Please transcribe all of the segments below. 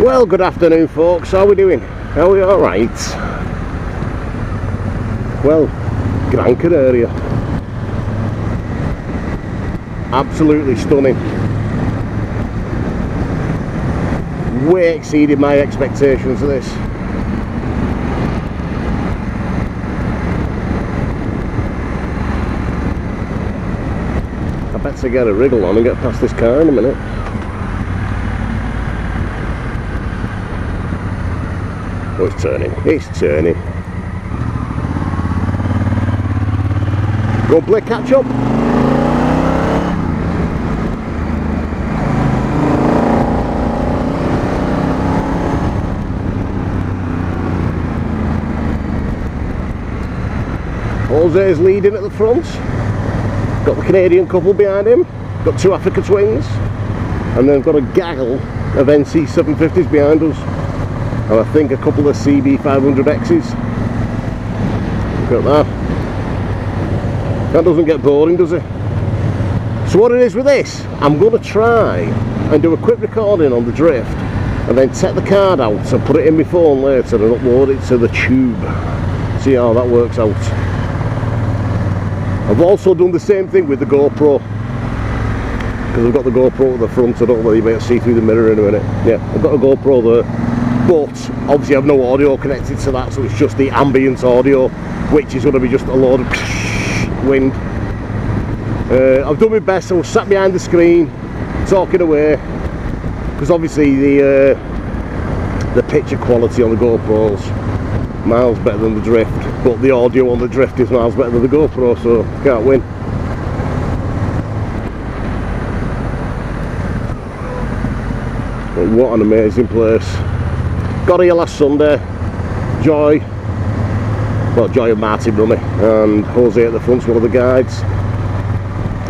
Well, good afternoon folks, how are we doing? Are we alright? Well, Gran Canaria, absolutely stunning, way exceeded my expectations of this. I better get a wriggle on and get past this car in a minute. Oh, it's turning. It's turning. Go and play catch up. Jose's leading at the front. Got the Canadian couple behind him. Got two Africa twins. And then got a gaggle of NC 750s behind us. And I think a couple of CB 500Xs. Look at that. That doesn't get boring, does it? So what it is with this, I'm going to try and do a quick recording on the drift and then take the card out and put it in my phone later and upload it to the tube. See how that works out. I've also done the same thing with the GoPro, because I've got the GoPro at the front. I don't know whether you might see through the mirror in a minute. Yeah, I've got a GoPro there. But obviously I've no audio connected to that, so it's just the ambient audio, which is going to be just a load of wind. I've done my best. I was sat behind the screen talking away, because obviously the picture quality on the GoPro's miles better than the drift, but the audio on the drift is miles better than the GoPro, so can't win. But what an amazing place. Got here last Sunday. Joy and Martin running, and Jose at the front's one of the guides.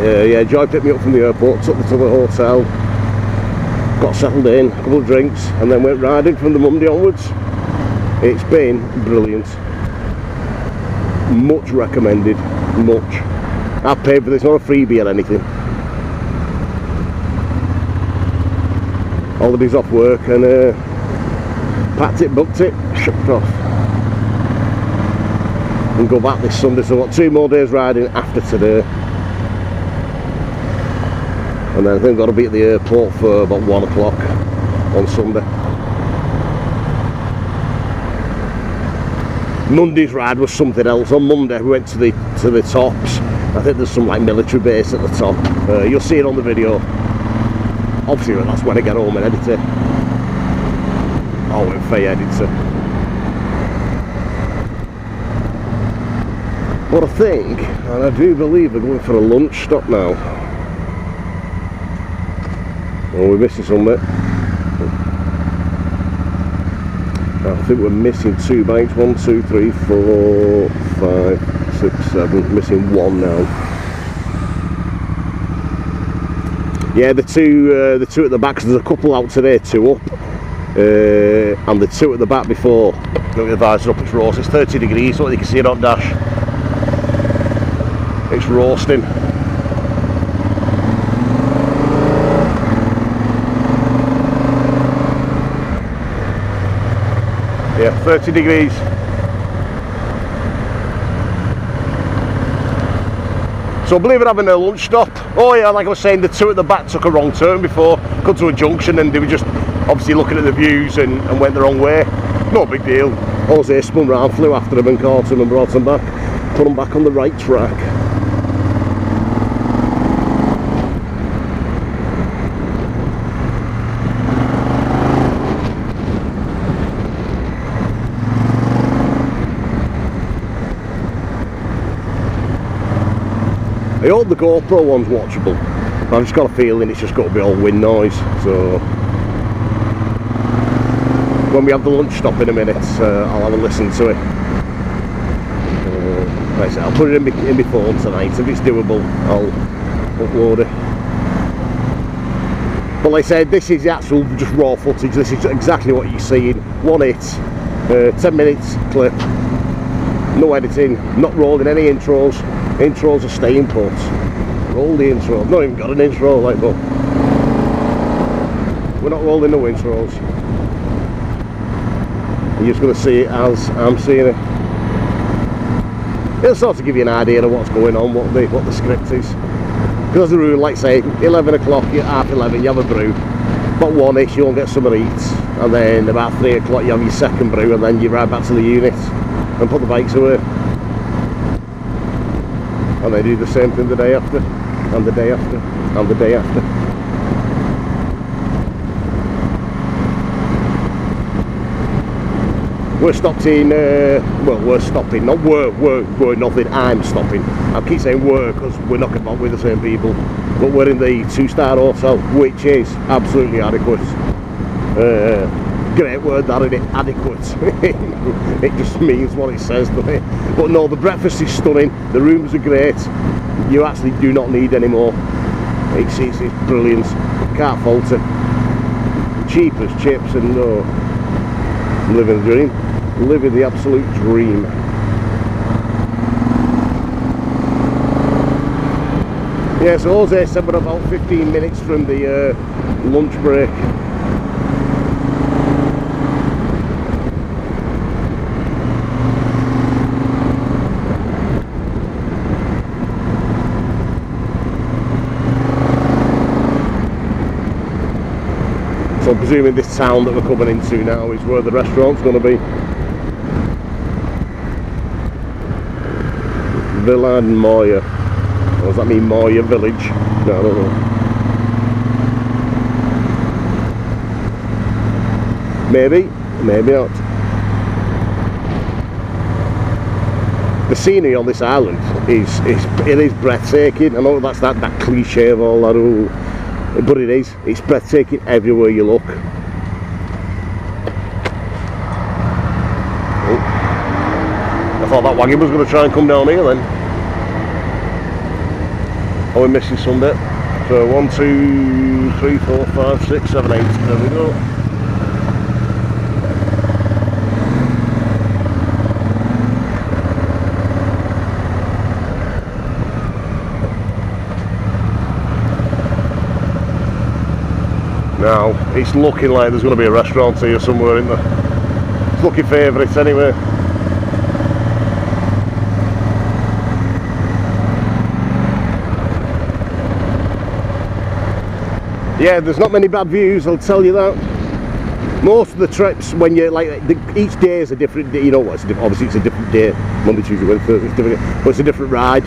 Yeah, Joy picked me up from the airport, took me to the hotel, got settled in, a couple of drinks, and then went riding from the Monday onwards. It's been brilliant. Much recommended, much. I've paid for this, not a freebie or anything. Holidays off work, and packed it, booked it, shipped off. And go back this Sunday, so I've got 2 more days riding after today. And then I think I've got to be at the airport for about 1 o'clock on Sunday. Monday's ride was something else. On Monday we went to the tops. I think there's some like military base at the top. You'll see it on the video. Obviously that's when I get home and edit it. Oh, in Faye editor. But I think, and I do believe we're going for a lunch stop now. Oh, we're missing some bit. I think we're missing 2 banks. 1, 2, 3, 4, 5, 6, 7. Missing 1 now. Yeah, the two at the back. So there's a couple out today, 2 up, and the 2 at the back before. Look at the visor up. It's roasting. It's 30 degrees. So you can see it on dash. It's roasting. Yeah, 30 degrees. So I believe we're having a lunch stop. Oh yeah, like I was saying, the 2 at the back took a wrong turn before, got to a junction, and they were just obviously looking at the views and went the wrong way. No big deal. Jose spun round, flew after them and caught him and brought him back, put him back on the right track. I hope the GoPro one's watchable. I've just got a feeling it's just got to be all wind noise. So when we have the lunch stop in a minute, I'll have a listen to it. Like I said, I'll put it in my phone tonight. If it's doable, I'll upload it. But like I said, this is the actual just raw footage. This is exactly what you're seeing. 1 hit, 10 minutes clip. No editing, not rolling any intros. Intros are staying put. Roll the intro. I've not even got an intro, like, but we're not rolling no intros. You're just going to see it as I'm seeing it. It'll sort of give you an idea of what's going on, what the script is. Because the rule, like say, 11 o'clock, half 11, you have a brew. About 1ish, you won't get summer eats. And then about 3 o'clock, you have your second brew, and then you ride back to the unit and put the bikes away. And they do the same thing the day after, and the day after, and the day after. We're stopped in, well, we're stopping, not we're nothing, I'm stopping. I keep saying we're because we're not about with the same people. But we're in the 2-star hotel, which is absolutely adequate. Great word that, isn't it? Adequate. It just means what it says, doesn't it? But no, the breakfast is stunning, the rooms are great. You actually do not need any more. It's brilliant, can't fault it. Cheap as chips, and no, living the dream. Living the absolute dream. Yeah, so Jose said we're about 15 minutes from the lunch break. So I'm presuming this town that we're coming into now is where the restaurant's going to be. Villa and Moya. Or does that mean Moya Village? No, I don't know. Maybe, maybe not. The scenery on this island is breathtaking. I know that's that cliche of all that, oh, but it is. It's breathtaking everywhere you look. I thought that wagon was going to try and come down here then. Oh, we're missing some bit. So 1, 2, 3, 4, 5, 6, 7, 8. There we go. Now, it's looking like there's going to be a restaurant here somewhere, isn't there? It's looking favourites anyway. Yeah, there's not many bad views, I'll tell you that. Most of the trips, when you're like, each day is a different day, you know what, obviously it's a different day, Monday, Tuesday, Wednesday, it's different, but it's a different ride.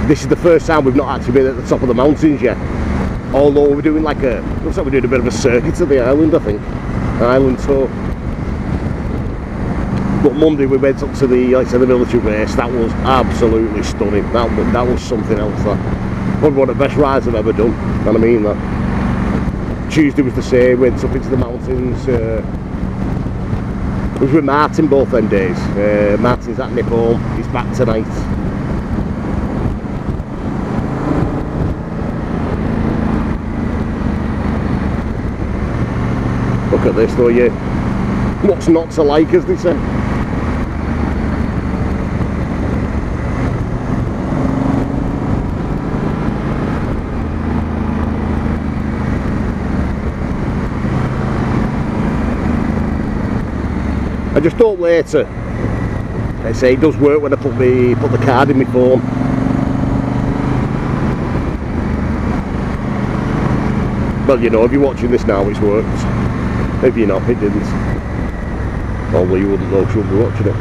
This is the first time we've not actually been at the top of the mountains yet. Although we're doing like looks like we're doing a bit of a circuit of the island, I think. Island tour. But Monday we went up to the, like I said, the military base. That was absolutely stunning. That was something else. That probably one of the best rides I've ever done, and I mean that. Tuesday was the same, went up into the mountains. I was with Martin both them days. Martin's at nip home, he's back tonight. Look at this though, yeah. What's not to like, as they say. I just thought later, I say it does work when I put the card in my phone. Well, you know, if you're watching this now, it's worked. If you're not, it didn't. Although you wouldn't know, you'll be watching it.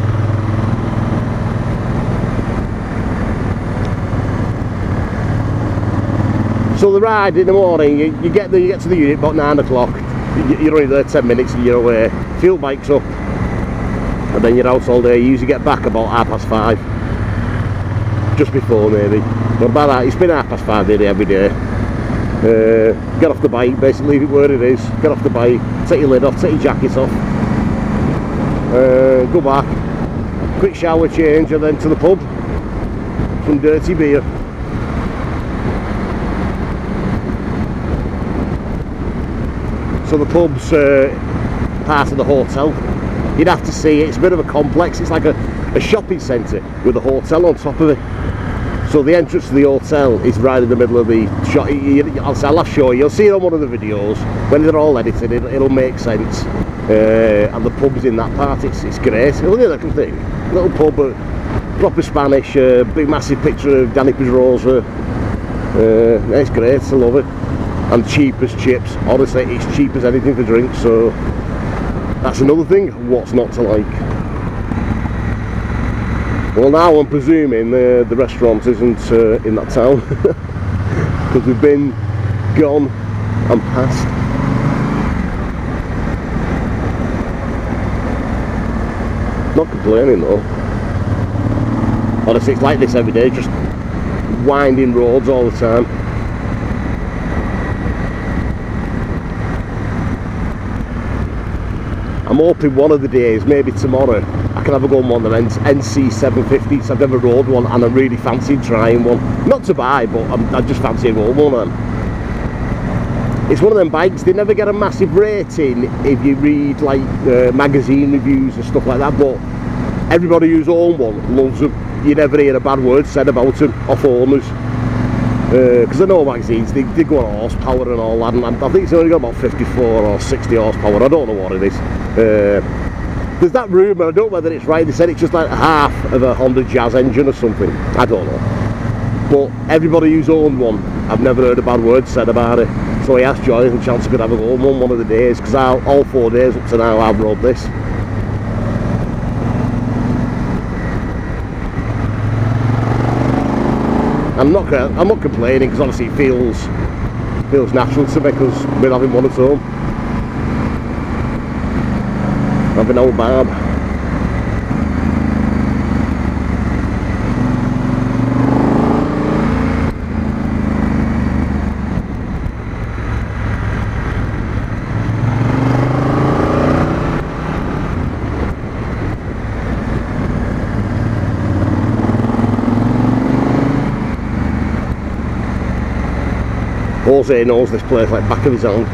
So the ride in the morning, you get there, you get to the unit about 9 o'clock. You're only there 10 minutes and you're away. Fuel bike's up. And then you're out all day. You usually get back about 5:30. Just before maybe. But by that, it's been 5:30 nearly every day. Get off the bike, basically leave it where it is. Get off the bike, take your lid off, take your jacket off. Go back, quick shower change, and then to the pub. Some dirty beer. So the pub's part of the hotel. You'd have to see it. It's a bit of a complex. It's like a shopping centre with a hotel on top of it. So the entrance to the hotel is right in the middle of the shot. I'll show you. You'll see it on one of the videos when they're all edited. It'll make sense. And the pub's in that part. It's great. Look at that little thing. Little pub, proper Spanish. Big massive picture of Danny Pedrosa. It's great. I love it. And cheap as chips. Honestly, it's cheap as anything to drink. So that's another thing. What's not to like? Well, now I'm presuming the restaurant isn't in that town because we've been, gone and past. Not complaining though. Honestly, it's like this every day, just winding roads all the time. I'm hoping one of the days, maybe tomorrow, I can have a go on one of them NC 750s. I've never rode one and I really fancy trying one. Not to buy, but I just fancy a roll one of them. It's one of them bikes, they never get a massive rating if you read like magazine reviews and stuff like that, but everybody who's owned one loves them. You never hear a bad word said about them off owners. Because I know magazines, they go on horsepower and all that, and I think it's only got about 54 or 60 horsepower, I don't know what it is. There's that rumour, I don't know whether it's right, they said it's just like half of a Honda Jazz engine or something, I don't know. But everybody who's owned one, I've never heard a bad word said about it. So I asked Joy the chance I could have a go on one of the days, because all 4 days up to now I've rode this. I'm not complaining, because obviously it feels natural to me, because we're having one at home. Having old Barb. Jose knows this place like back of his hand,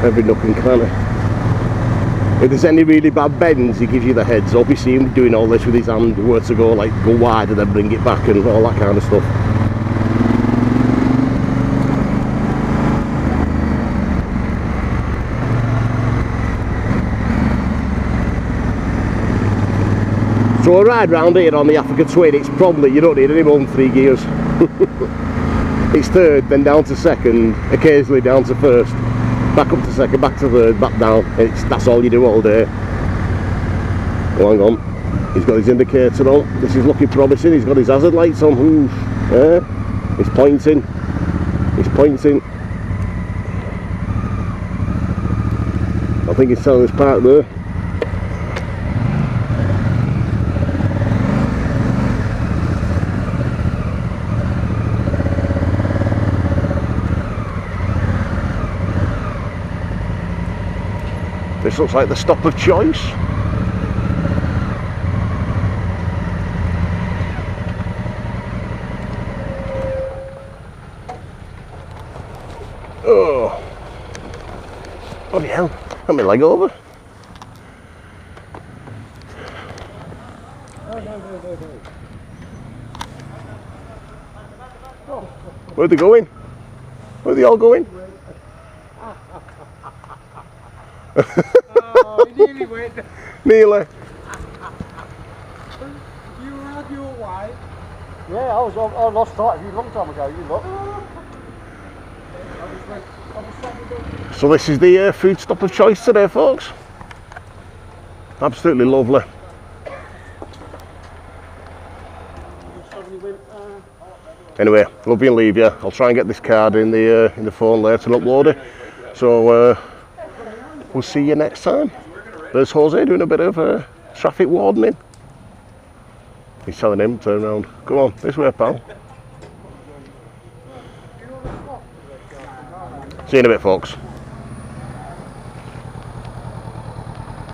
every nook and cranny. If there's any really bad bends, he gives you the heads up. You see him doing all this with his hand, where to go, like go wide and then bring it back and all that kind of stuff. So a ride round here on the Africa Twin, it's probably, you don't need any more than 3 gears. It's third, then down to second, occasionally down to first, back up to second, back to third, back down. That's all you do all day. Oh, hang on, he's got his indicator on. This is looking promising. He's got his hazard lights on. Oof. Yeah. He's pointing. He's pointing. I think he's telling us park there. This looks like the stop of choice. Oh, bloody hell, got my leg over. Where are they going? Where are they all going? Oh, he nearly went. Nearly. You had your way. Yeah, I lost sight of you a long time ago, you look. So this is the food stop of choice today, folks. Absolutely lovely. Anyway, love you and leave you. I'll try and get this card in the phone later and upload it. So we'll see you next time. There's Jose doing a bit of traffic wardening. He's telling him, turn around. Come on, this way, pal. See you in a bit, folks.